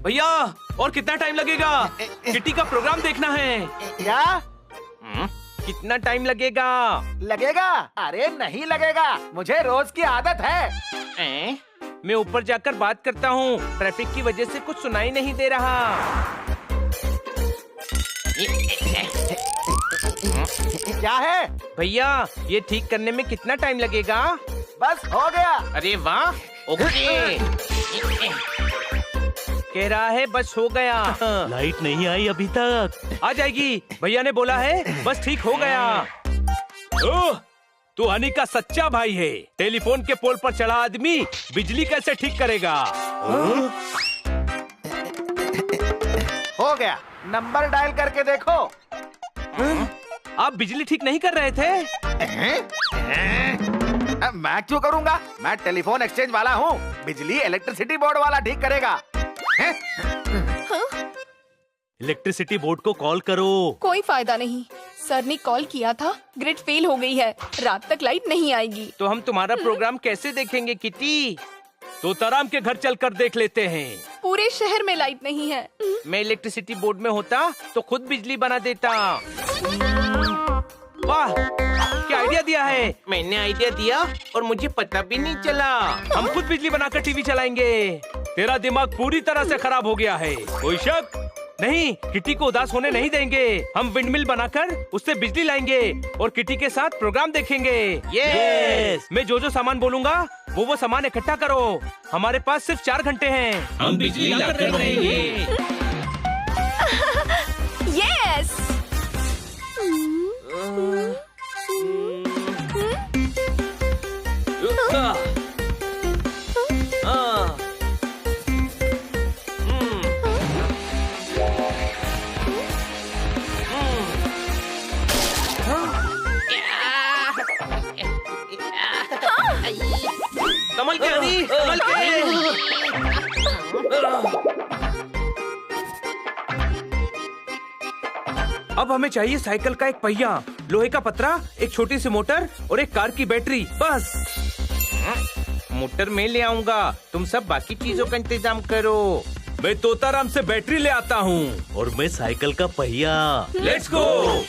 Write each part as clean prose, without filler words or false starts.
भैया और कितना टाइम लगेगा? किटी का प्रोग्राम देखना है। क्या कितना टाइम लगेगा? लगेगा? अरे नहीं लगेगा, मुझे रोज की आदत है। मैं ऊपर जाकर बात करता हूँ, ट्रैफिक की वजह से कुछ सुनाई नहीं दे रहा। क्या है भैया, ये ठीक करने में कितना टाइम लगेगा? बस हो गया। अरे वाह, ओके। कह रहा है बस हो गया। लाइट नहीं आई अभी तक। आ जाएगी, भैया ने बोला है, बस ठीक हो गया। ओह, तू हनी का सच्चा भाई है। टेलीफोन के पोल पर चढ़ा आदमी बिजली कैसे ठीक करेगा? हो गया, नंबर डायल करके देखो। आप बिजली ठीक नहीं कर रहे थे? मैं क्यों करूंगा? मैं टेलीफोन एक्सचेंज वाला हूँ। बिजली इलेक्ट्रिसिटी बोर्ड वाला ठीक करेगा। इलेक्ट्रिसिटी बोर्ड को कॉल करो। कोई फायदा नहीं, सर ने कॉल किया था, ग्रिड फेल हो गई है, रात तक लाइट नहीं आएगी। तो हम तुम्हारा प्रोग्राम कैसे देखेंगे किटी? तो तराम के घर चलकर देख लेते हैं। पूरे शहर में लाइट नहीं है। मैं इलेक्ट्रिसिटी बोर्ड में होता तो खुद बिजली बना देता। वाह, क्या आइडिया दिया है। मैंने आइडिया दिया और मुझे पता भी नहीं चला। हम खुद बिजली बनाकर टीवी चलाएंगे। तेरा दिमाग पूरी तरह से खराब हो गया है। कोई शक नहीं, किटी को उदास होने नहीं देंगे। हम विंडमिल बनाकर उससे बिजली लाएंगे और किटी के साथ प्रोग्राम देखेंगे। यस! मैं जो जो सामान बोलूंगा वो सामान इकट्ठा करो। हमारे पास सिर्फ 4 घंटे हैं। हम बिजली लाकर रहेंगे। यस! कमल के हनी, कमल के। अब हमें चाहिए साइकिल का एक पहिया, लोहे का पतरा, एक छोटी सी मोटर और एक कार की बैटरी। बस। मोटर मैं ले आऊंगा, तुम सब बाकी चीजों का इंतजाम करो। मैं तोताराम से बैटरी ले आता हूँ और मैं साइकिल का पहिया। Let's go.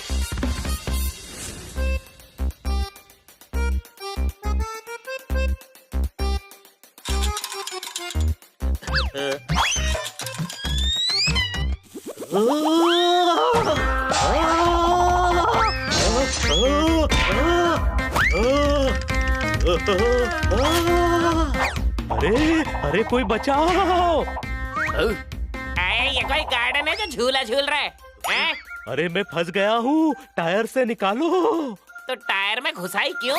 अरे अरे कोई बचाओ। ये कोई गार्डन है जो झूला झूल रहा है? अरे मैं फंस गया हूँ, टायर से निकालो। तो टायर में घुसाई क्यों?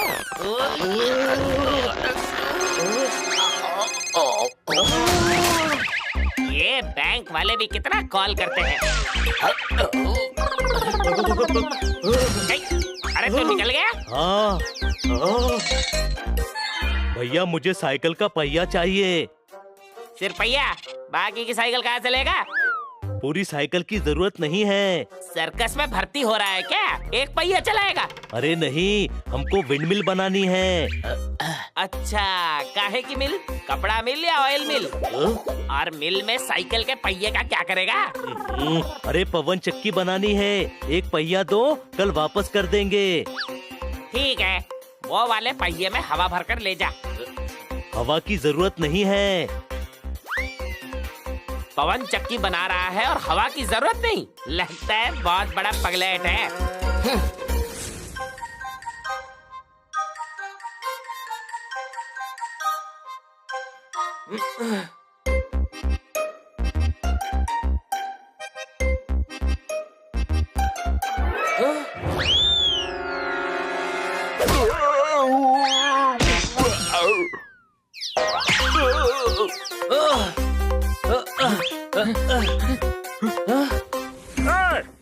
ये बैंक वाले भी कितना कॉल करते हैं। अरे तू निकल गया? हाँ। भैया मुझे साइकिल का पहिया चाहिए। सिर्फ पहिया? बाकी की साइकिल कहाँ से लेगा? पूरी साइकिल की जरूरत नहीं है। सर्कस में भर्ती हो रहा है क्या? एक पहिया चलाएगा? अरे नहीं, हमको विंडमिल बनानी है। अच्छा, काहे की मिल? कपड़ा मिल या ऑयल मिल? और मिल में साइकिल के पहिए का क्या करेगा? अरे पवन चक्की बनानी है। एक पहिया दो, कल वापस कर देंगे। ठीक है, वो वाले पहिए में हवा भरकर ले जा। हवा की जरूरत नहीं है। पवन चक्की बना रहा है और हवा की जरूरत नहीं? लगता है बहुत बड़ा पगलेट है।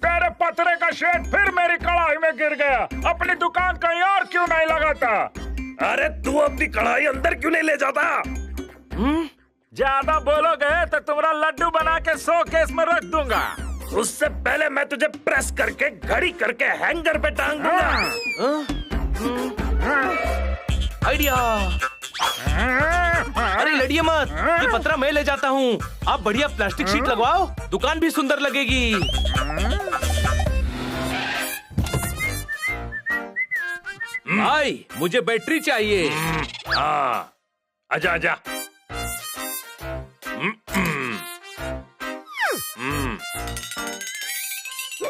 तेरे पतरे का शेड फिर मेरी कढ़ाई में गिर गया। अपनी दुकान कहीं और क्यों नहीं लगाता? अरे तू अपनी कढ़ाई अंदर क्यों नहीं ले जाता? ज्यादा बोलोगे तो तुम्हारा लड्डू बना के शोकेस में रख दूंगा। उससे पहले मैं तुझे प्रेस करके घड़ी करके हैंगर पे टांग दूंगा। आइडिया। अरे लड़िए मत, ये पतरा मैं ले जाता हूँ। आप बढ़िया प्लास्टिक शीट लगवाओ, दुकान भी सुंदर लगेगी। भाई मुझे बैटरी चाहिए। हाँ, आजा आजा।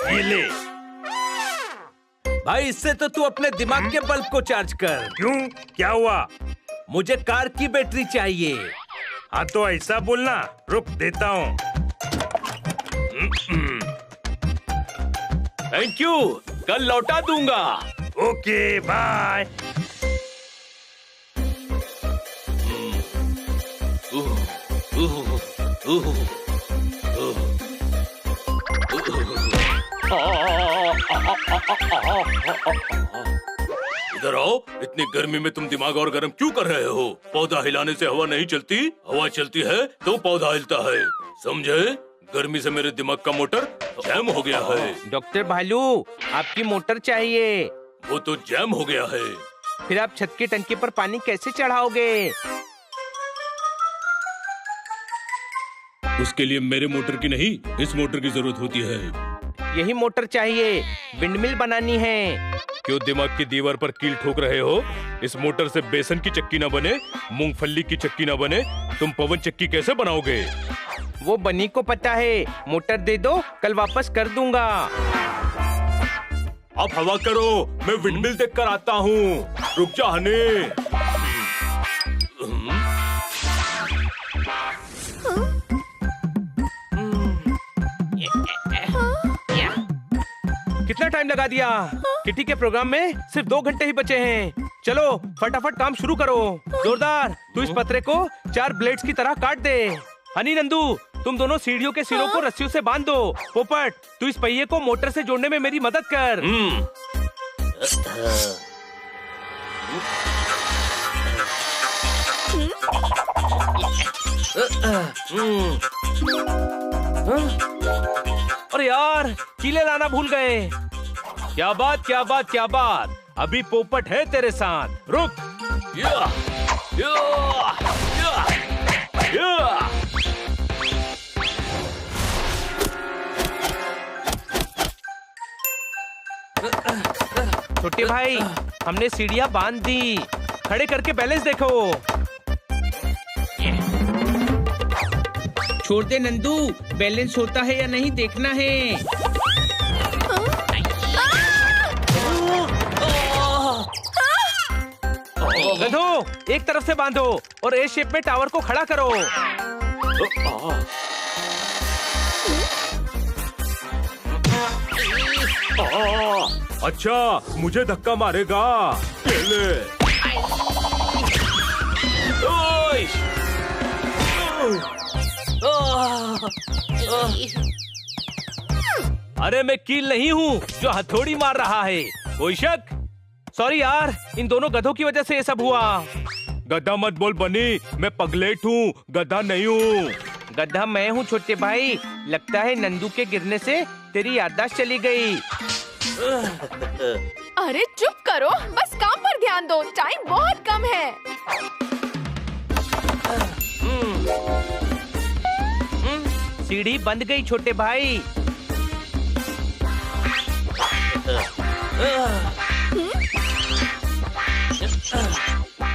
ये ले। भाई इससे तो तू अपने दिमाग के बल्ब को चार्ज कर। क्यों, क्या हुआ? मुझे कार की बैटरी चाहिए। हाँ तो ऐसा बोलना, रुक देता हूँ। थैंक यू, कल लौटा दूंगा। Okay bye. इधर आओ, इतनी गर्मी में तुम दिमाग और गर्म क्यों कर रहे हो? पौधा हिलाने से हवा नहीं चलती, हवा चलती है तो पौधा हिलता है, समझे? गर्मी से मेरे दिमाग का मोटर जैम हो गया है। डॉक्टर भालू, आपकी मोटर चाहिए। वो तो जैम हो गया है। फिर आप छत की टंकी पर पानी कैसे चढ़ाओगे? उसके लिए मेरे मोटर की नहीं, इस मोटर की जरूरत होती है। यही मोटर चाहिए, विंडमिल बनानी है। क्यों दिमाग की दीवार पर कील ठोक रहे हो? इस मोटर से बेसन की चक्की न बने, मूंगफली की चक्की न बने, तुम पवन चक्की कैसे बनाओगे? वो बनी को पता है, मोटर दे दो, कल वापस कर दूंगा। आप हवा करो, मैं विंडमिल देख कर आता हूँ। रुक जा हने। कितना टाइम लगा दिया? किटी के प्रोग्राम में सिर्फ 2 घंटे ही बचे हैं। चलो फटाफट काम शुरू करो। जोरदार, तू इस पतरे को 4 ब्लेड्स की तरह काट दे। हनी नंदू, तुम दोनों सीढ़ियों के सिरों को रस्सियों से बांध दो। पोपट, तू इस पहिए को मोटर से जोड़ने में मेरी मदद कर। अरे यार, कीले लाना भूल गए। क्या बात, क्या बात, क्या बात। अभी पोपट है तेरे साथ। रुक। या, या, या, या। छोटे भाई, हमने सीढ़ियाँ बांध दी। खड़े करके बैलेंस देखो। छोड़ दे नंदू, बैलेंस होता है या नहीं देखना है। गधो, एक तरफ से बांधो और ए शेप में टावर को खड़ा करो। अच्छा, मुझे धक्का मारेगा। ये ले। अरे मैं कील नहीं हूँ जो हथौड़ी मार रहा है। कोई शक? सॉरी यार, इन दोनों गधों की वजह से ये सब हुआ। गधा मत बोल बनी, मैं पगलेट हूँ, गधा नहीं हूँ। गधा मैं हूँ छोटे भाई। लगता है नंदू के गिरने से तेरी याददाश्त चली गई। अरे चुप करो, बस काम पर ध्यान दो, टाइम बहुत कम है। सीढ़ी बंद गई छोटे भाई।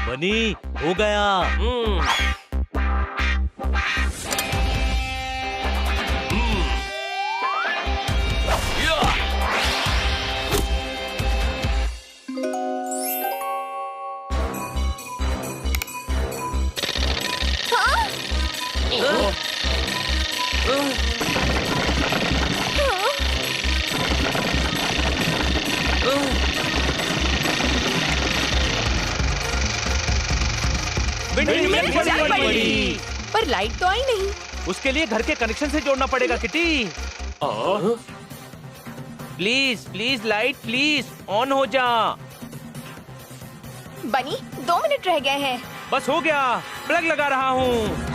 बनी, हो गया। पर लाइट तो आई नहीं। उसके लिए घर के कनेक्शन से जोड़ना पड़ेगा kitty. Please please light please on हो जा। बनी, 2 मिनट रह गए हैं। बस हो गया, प्लग लगा रहा हूँ।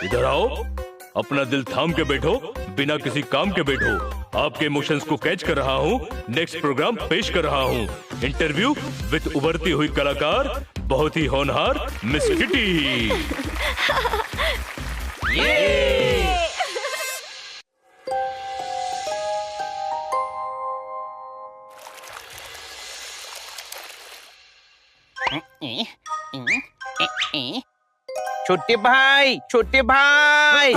इधर आओ। अपना दिल थाम के बैठो, बिना किसी काम के बैठो। आपके इमोशंस को कैच कर रहा हूँ, नेक्स्ट प्रोग्राम पेश कर रहा हूँ। इंटरव्यू विद उभरती हुई कलाकार, बहुत ही होनहार मिस किटी। छोटे भाई, छोटे भाई,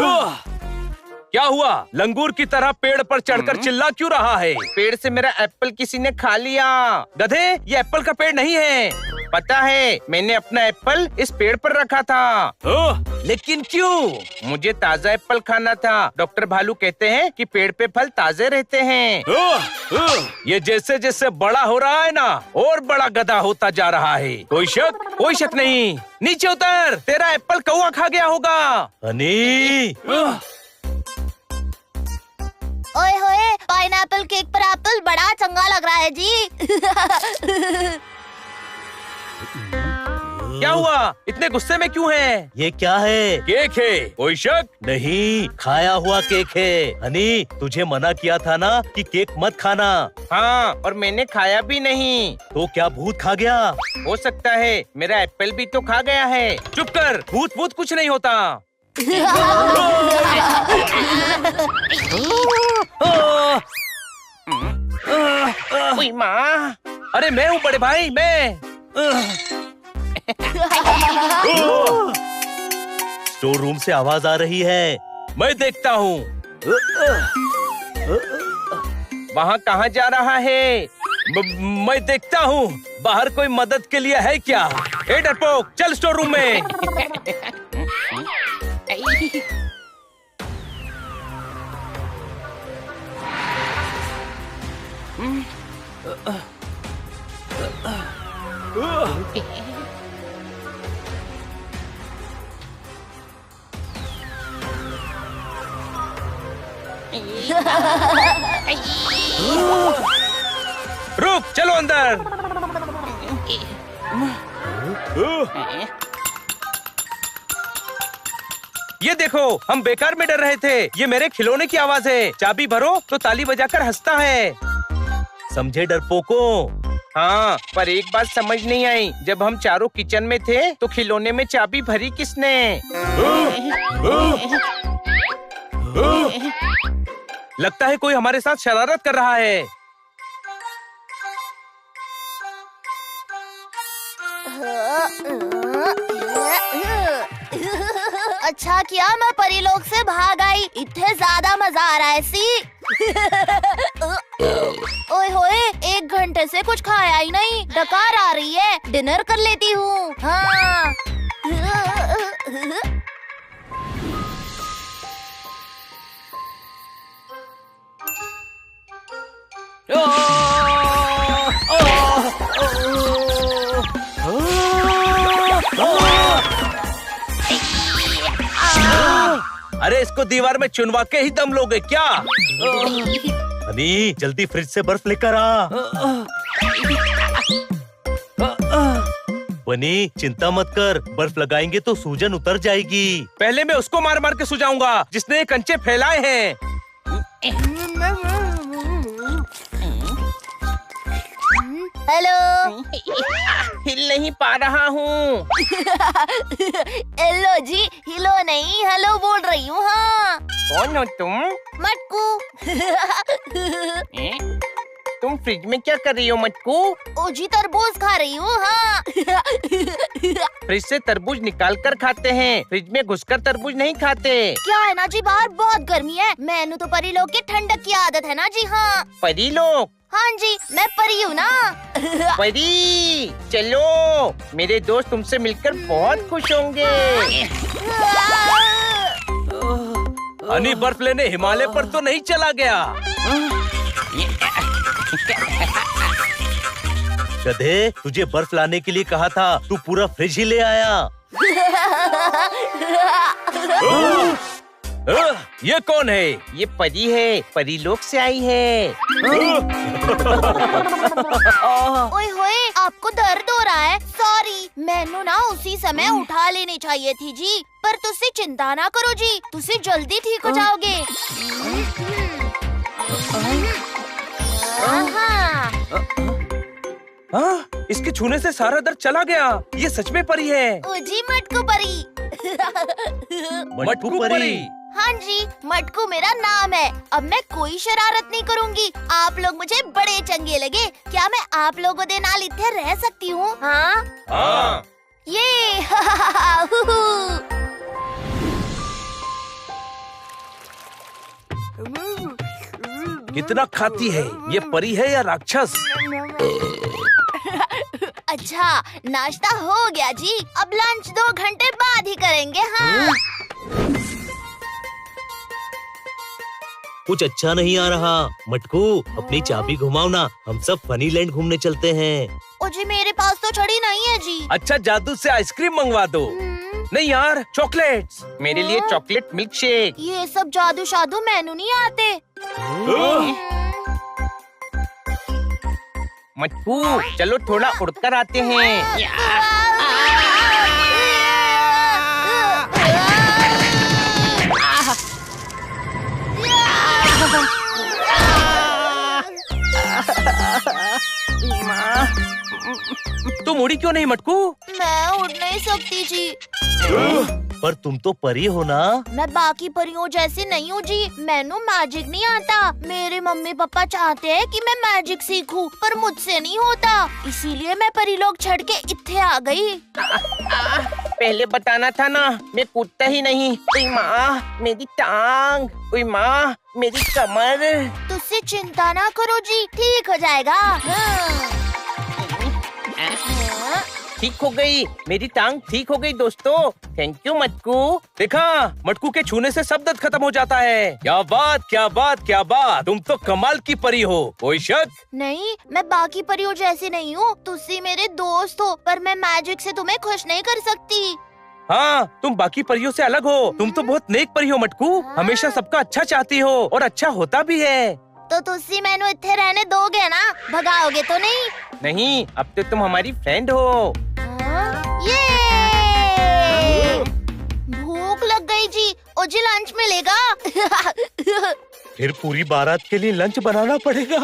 क्या हुआ? लंगूर की तरह पेड़ पर चढ़कर चिल्ला क्यों रहा है? पेड़ से मेरा एप्पल किसी ने खा लिया। गधे, ये एप्पल का पेड़ नहीं है। पता है, मैंने अपना एप्पल इस पेड़ पर रखा था। लेकिन क्यों? मुझे ताजा एप्पल खाना था। डॉक्टर भालू कहते हैं कि पेड़ पे फल ताजे रहते हैं। ये जैसे जैसे बड़ा हो रहा है ना, और बड़ा गधा होता जा रहा है। कोई शक नहीं। नीचे उतर, तेरा एप्पल कौवा खा गया होगा। हनी, ओए होए, पाइनएप्पल केक पर एप्पल बड़ा चंगा लग रहा है जी। क्या हुआ? इतने गुस्से में क्यों हैं? ये क्या है? केक है। कोई शक नहीं, खाया हुआ केक है। हनी, तुझे मना किया था ना कि केक मत खाना। हाँ, और मैंने खाया भी नहीं। तो क्या भूत खा गया? हो सकता है, मेरा एप्पल भी तो खा गया है। चुप कर, भूत कुछ नहीं होता। ओए माँ, अरे मैं हूँ बड़े भाई, मैं। स्टोर रूम से आवाज आ रही है। मैं देखता हूँ। वहाँ कहाँ जा रहा है? मैं देखता हूँ। बाहर कोई मदद के लिए है क्या? ए डरपोक, चल स्टोर रूम में। रुक, चलो अंदर। ये देखो, हम बेकार में डर रहे थे। ये मेरे खिलौने की आवाज है। चाबी भरो तो ताली बजाकर हंसता है। समझे डरपोको? हाँ, पर एक बात समझ नहीं आई। जब हम चारों किचन में थे तो खिलौने में चाबी भरी किसने? लगता है कोई हमारे साथ शरारत कर रहा है। अच्छा किया मैं परीलोक से भाग आई। इतने ज्यादा मजा आ रहा है सी। ओए होए, 1 घंटे से कुछ खाया ही नहीं। डकार आ रही है, डिनर कर लेती हूँ। हाँ। अरे इसको दीवार में चुनवा के ही दम लोगे क्या? हनी, जल्दी फ्रिज से बर्फ लेकर आ। बनी, चिंता मत कर, बर्फ लगाएंगे तो सूजन उतर जाएगी। पहले मैं उसको मार मार के सुझाऊंगा जिसने ये कंचे फैलाए हैं। हेलो। हिल नहीं पा रहा हूँ। हेलो जी, हिलो नहीं, हेलो बोल रही हूँ। हाँ। कौन हो तुम? मटकू। तुम फ्रिज में क्या कर रही हो मटकू? ओ जी, तरबूज खा रही हूँ। हाँ। फ्रिज से तरबूज निकाल कर खाते हैं, फ्रिज में घुसकर तरबूज नहीं खाते। क्या है ना जी, बाहर बहुत गर्मी है। मैंने तो परीलोक की ठंडक की आदत है ना जी। हाँ। परीलोक? हाँ जी, मैं परी हूँ ना। परी, चलो, मेरे दोस्त तुमसे मिलकर बहुत खुश होंगे। हनी बर्फ लेने हिमालय पर तो नहीं चला गया? गधे, तुझे बर्फ लाने के लिए कहा था, तू पूरा फ्रिज ही ले आया। ये कौन है? ये परी है, परी लोक से आई है। ओए होए, आपको दर्द हो रहा है? सॉरी, मैनू ना उसी समय उठा लेनी चाहिए थी जी। पर तुझसे चिंता ना करो जी, तुझसे जल्दी ठीक हो जाओगे। इसके छूने से सारा दर्द चला गया। ये सच में परी है। ओ जी मटकू परी। मटकू परी। हाँ जी, मटकू मेरा नाम है। अब मैं कोई शरारत नहीं करूँगी। आप लोग मुझे बड़े चंगे लगे। क्या मैं आप लोगों के नाल इत्थे रह सकती हूँ? हाँ हाँ। ये कितना खाती है? ये परी है या राक्षस? अच्छा, नाश्ता हो गया जी। अब लंच 2 घंटे बाद ही करेंगे। हाँ कुछ अच्छा नहीं आ रहा। मटकू, अपनी चाबी घुमाओ ना, हम सब फनी लैंड घूमने चलते हैं। ओ जी, मेरे पास तो छड़ी नहीं है जी। अच्छा, जादू से आइसक्रीम मंगवा दो। नहीं यार, चॉकलेट्स। मेरे लिए चॉकलेट मिल्क शेक। ये सब जादू शादू मैनू नहीं आते। मटकू, चलो थोड़ा उड़कर आते हैं। तुम उड़ी क्यों नहीं मटकू? मैं उड़ नहीं सकती जी। पर तुम तो परी हो ना। मैं बाकी परियों जैसी नहीं हूँ जी। मैनू मैजिक नहीं आता। मेरे मम्मी पापा चाहते हैं कि मैं मैजिक सीखूं, पर मुझसे नहीं होता। इसीलिए मैं परी लोग छड़ के इत्थे आ गई। पहले बताना था ना, मैं कूदता ही नहीं। ओए माँ, मेरी टांग। ओए माँ, मेरी कमर। तुझसे चिंता ना करो जी, ठीक हो जाएगा। ठीक हो गई, मेरी टांग ठीक हो गई दोस्तों। Thank you Matku. देखा, मटकू के छूने से सब दर्द खत्म हो जाता है। क्या बात, क्या बात, क्या बात। तुम तो कमाल की परी हो, कोई शक नहीं। मैं बाकी परियों जैसी नहीं हूँ। तुझसे मेरे दोस्त हो, पर मैं मैजिक से तुम्हें खुश नहीं कर सकती। हाँ, तुम बाकी परियों से अलग हो। तुम तो बहुत नेक परी हो मटकू। हमेशा सबका अच्छा चाहती हो और अच्छा होता भी है। तो तुझसे मैनू इत्थे रहने दोगे ना? भगाओगे तो नहीं? नहीं, अब तो तुम हमारी फ्रेंड हो। ये भूख लग गई जी। ओ जी, लंच मिलेगा? फिर पूरी बारात के लिए लंच बनाना पड़ेगा।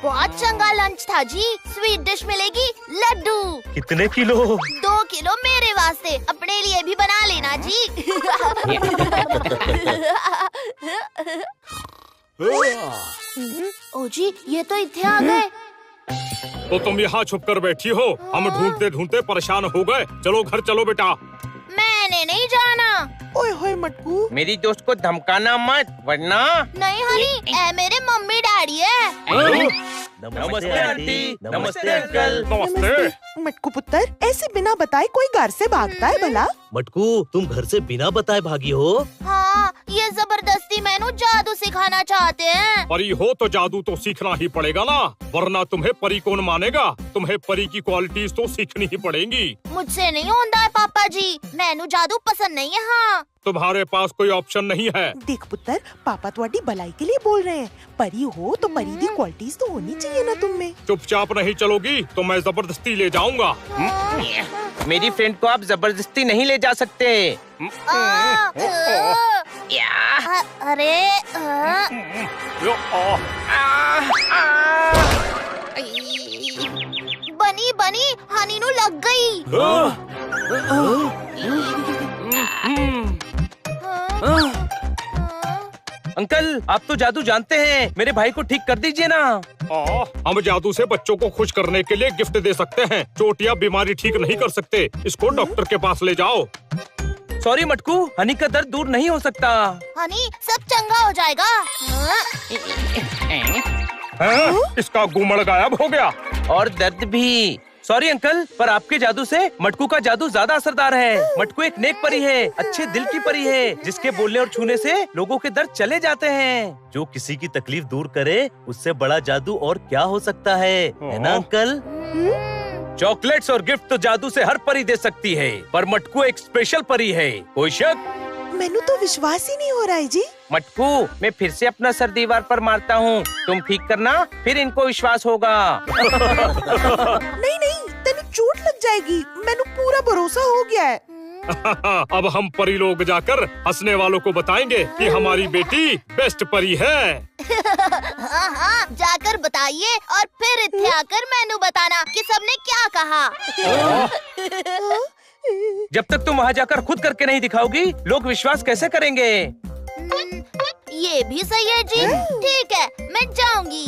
बहुत चंगा लंच था जी। स्वीट डिश मिलेगी, लड्डू। कितने किलो? 2 किलो मेरे वास्ते, अपने लिए भी बना लेना जी। ओ जी, ये तो इत्थे आ गए। तो तुम यहाँ छुप कर बैठी हो? हम ढूंढते ढूंढते परेशान हो गए। चलो घर चलो बेटा। मैंने नहीं जाना। ओए होए मटकू, मेरी दोस्त को धमकाना मत, वरना। नहीं हनी, ए मेरे मम्मी डैडी है। नमस्ते आंटी। नमस्ते अंकल। नमस्ते। मटकू पुत्र, ऐसे बिना बताए कोई घर से भागता है भला? मटकू, तुम घर से बिना बताए भागी हो? हाँ, ये जबरदस्ती मैनू जादू सिखाना चाहते हैं। परी हो तो जादू तो सीखना ही पड़ेगा ना, वरना तुम्हें परी कौन मानेगा? तुम्हें परी की क्वालिटीज तो सीखनी ही पड़ेंगी। मुझसे नहीं होता है पापा जी, मैनू जादू पसंद नहीं है। हाँ, तुम्हारे पास कोई ऑप्शन नहीं है। देख पुत्र, पापा तुम्हारी भलाई के लिए बोल रहे हैं। परी हो तो परी दी क्वालिटीज तो होनी चाहिए ना तुम में। चुपचाप नहीं चलोगी तो मैं जबरदस्ती ले जाऊंगा। मेरी फ्रेंड को आप जबरदस्ती नहीं ले जा सकते। अरे बनी बनी, हनी नू लग गई। अंकल, आप तो जादू जानते हैं, मेरे भाई को ठीक कर दीजिए ना। हम जादू से बच्चों को खुश करने के लिए गिफ्ट दे सकते हैं, चोट या बीमारी ठीक नहीं कर सकते। इसको डॉक्टर के पास ले जाओ। सॉरी मटकू, हनी का दर्द दूर नहीं हो सकता। हनी, सब चंगा हो जाएगा। इसका गुमड़ गायब हो गया और दर्द भी। सॉरी अंकल, पर आपके जादू से मटकू का जादू ज्यादा असरदार है। मटकू एक नेक परी है, अच्छे दिल की परी है, जिसके बोलने और छूने से लोगों के दर्द चले जाते हैं। जो किसी की तकलीफ दूर करे, उससे बड़ा जादू और क्या हो सकता है ना अंकल? चॉकलेट्स और गिफ्ट तो जादू से हर परी दे सकती है, पर मटकू एक स्पेशल परी है। कोई शक? मैंने तो विश्वास ही नहीं हो रहा है जी। मटकू, मैं फिर से अपना सर दीवार पर मारता हूँ, तुम ठीक करना, फिर इनको विश्वास होगा। नहीं नहीं, तेन चोट लग जाएगी, मैंने पूरा भरोसा हो गया है। अब हम परी लोग जाकर हंसने वालों को बताएंगे कि हमारी बेटी बेस्ट परी है। हाँ हाँ, जाकर बताइए और फिर इत्थे आकर मैनू बताना कि सबने क्या कहा। जब तक तुम वहाँ जाकर खुद करके नहीं दिखाओगी, लोग विश्वास कैसे करेंगे? ये भी सही है जी। ठीक है, मैं जाऊंगी।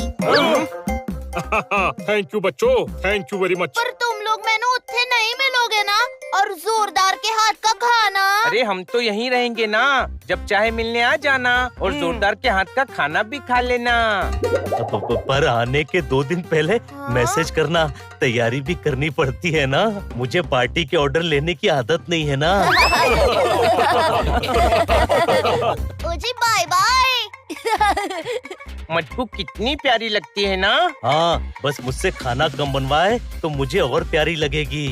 थैंक यू बच्चों, थैंक यू वेरी मच। पर तुम लोग मैनू उत्थे नहीं मिलोगे ना? और जोरदार के हाथ का खाना? अरे हम तो यहीं रहेंगे ना, जब चाहे मिलने आ जाना और जोरदार के हाथ का खाना भी खा लेना। पर आने के 2 दिन पहले मैसेज करना, तैयारी भी करनी पड़ती है ना। मुझे पार्टी के ऑर्डर लेने की आदत नहीं है ना। ओ जी बाय बाय। मटकू कितनी प्यारी लगती है ना। हाँ, बस मुझसे खाना कम बनवाए तो मुझे और प्यारी लगेगी।